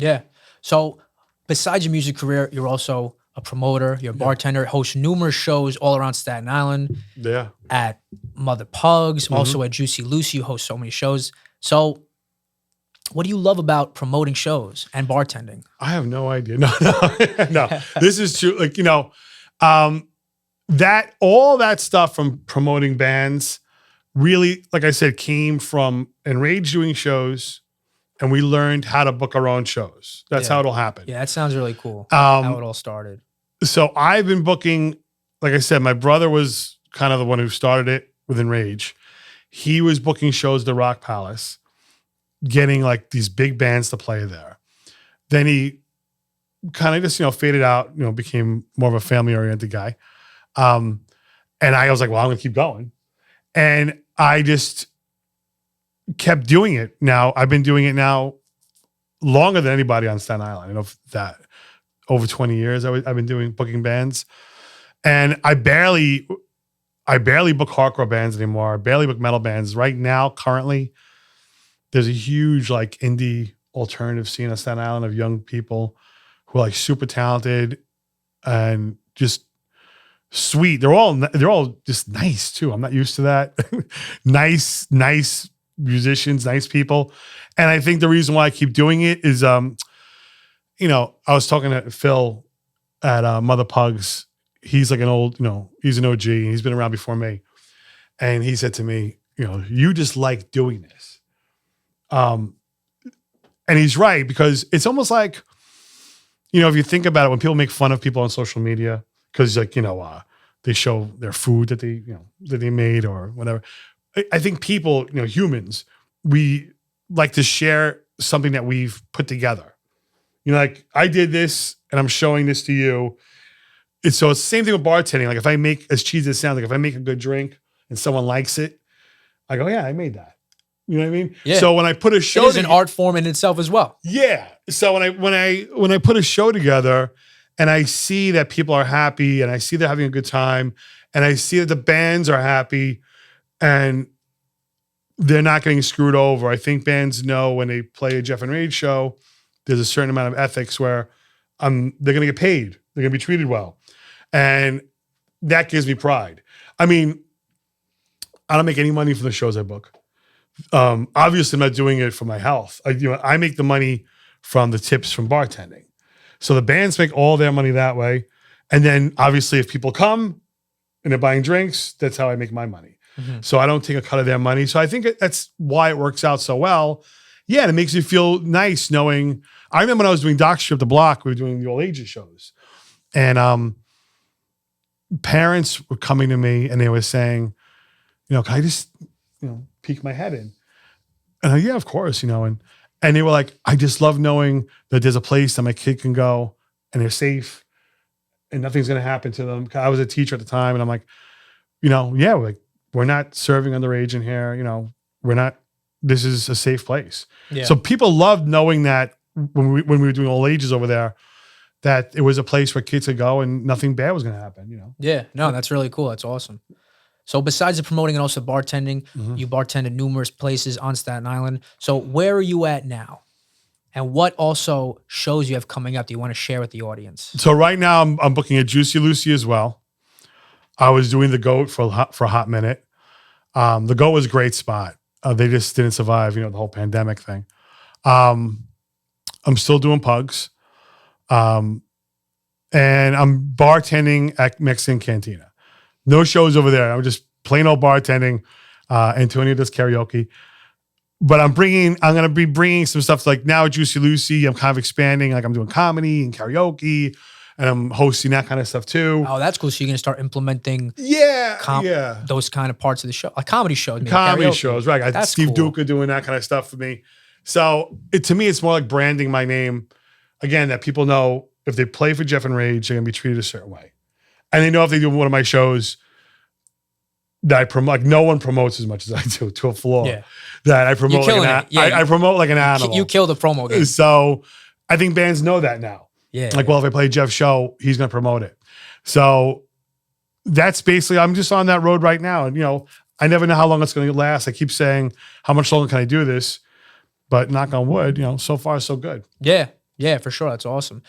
Yeah. So besides your music career, you're also a promoter, you're a bartender, host numerous shows all around Staten Island, Yeah. at Mother Pugs, also at Juicy Lucy. You host so many shows. So what do you love about promoting shows and bartending? I have no idea. No, no. This is true. Like, that all that stuff from promoting bands really, like I said, came from Enrage doing shows, and we learned how to book our own shows. That's how it'll happen. Yeah, that sounds really cool. How it all started. So I've been booking, like I said, my brother was kind of the one who started it with Enrage. He was booking shows at the Rock Palace, getting like these big bands to play there. Then he kind of just, faded out, became more of a family oriented guy. And I was like, well, I'm going to keep going. And I just kept doing it. Now I've been doing it now longer than anybody on Staten Island. That over 20 years I've been booking bands, and I barely book hardcore bands anymore. I barely book metal bands right now. Currently, there's a huge like indie alternative scene on Staten Island of young people who are like super talented and just sweet. They're all just nice too. I'm not used to that. nice musicians, nice people. And I think the reason why I keep doing it is, I was talking to Phil at Mother Pugs. He's like an old, he's an OG, and he's been around before me. And he said to me, you just like doing this. And he's right, because it's almost like, if you think about it, when people make fun of people on social media, because they show their food that they made or whatever. I think people, humans, we like to share something that we've put together. Like I did this and I'm showing this to you. It's the same thing with bartending. Like if I make, as cheesy as it sounds, like if I make a good drink and someone likes it, I go, yeah, I made that. You know what I mean? Yeah. So when I put a show, it is an art form in itself as well. Yeah. So when I put a show together and I see that people are happy and I see they're having a good time and I see that the bands are happy and they're not getting screwed over. I think bands know when they play a Jeff Enrage show, there's a certain amount of ethics where they're going to get paid. They're going to be treated well. And that gives me pride. I mean, I don't make any money from the shows I book. Obviously, I'm not doing it for my health. I make the money from the tips from bartending. So the bands make all their money that way. And then obviously if people come and they're buying drinks, that's how I make my money. Mm-hmm. So I don't take a cut of their money. So I think that's why it works out so well. Yeah, and it makes you feel nice knowing. I remember when I was doing Doc Strip the Block, we were doing the all ages shows. And parents were coming to me and they were saying, can I just, peek my head in? And yeah, of course, and they were like, I just love knowing that there's a place that my kid can go and they're safe and nothing's going to happen to them. I was a teacher at the time and I'm like, we're not serving underage in here. This is a safe place. Yeah. So people loved knowing that when we were doing all ages over there, that it was a place where kids could go and nothing bad was going to happen, Yeah, no, that's really cool. That's awesome. So besides the promoting and also bartending, you bartended numerous places on Staten Island. So where are you at now? And what also shows you have coming up do you want to share with the audience? So right now I'm booking a Juicy Lucy as well. I was doing the Goat for a hot minute. The Goat was a great spot. They just didn't survive, the whole pandemic thing. I'm still doing Pugs. And I'm bartending at Mexican Cantina. No shows over there. I'm just plain old bartending. Antonio does karaoke. But I'm going to be bringing some stuff like now at Juicy Lucy. I'm kind of expanding. Like I'm doing comedy and karaoke and I'm hosting that kind of stuff too. Oh, that's cool. So you're going to start implementing those kind of parts of the show. Like comedy shows. Comedy shows, right. I got Steve Duca doing that kind of stuff for me. So to me, it's more like branding my name. Again, that people know if they play for Jeff Enrage, they're going to be treated a certain way. And they know if they do one of my shows that I promote, like no one promotes as much as I do to a floor. Yeah. That I promote I promote like an animal. You kill the promo game. So I think bands know that now. Yeah. Like, well, if I play Jeff's show, he's going to promote it. So that's basically, I'm just on that road right now. And, I never know how long it's going to last. I keep saying, how much longer can I do this? But knock on wood, so far so good. Yeah. Yeah, for sure. That's awesome.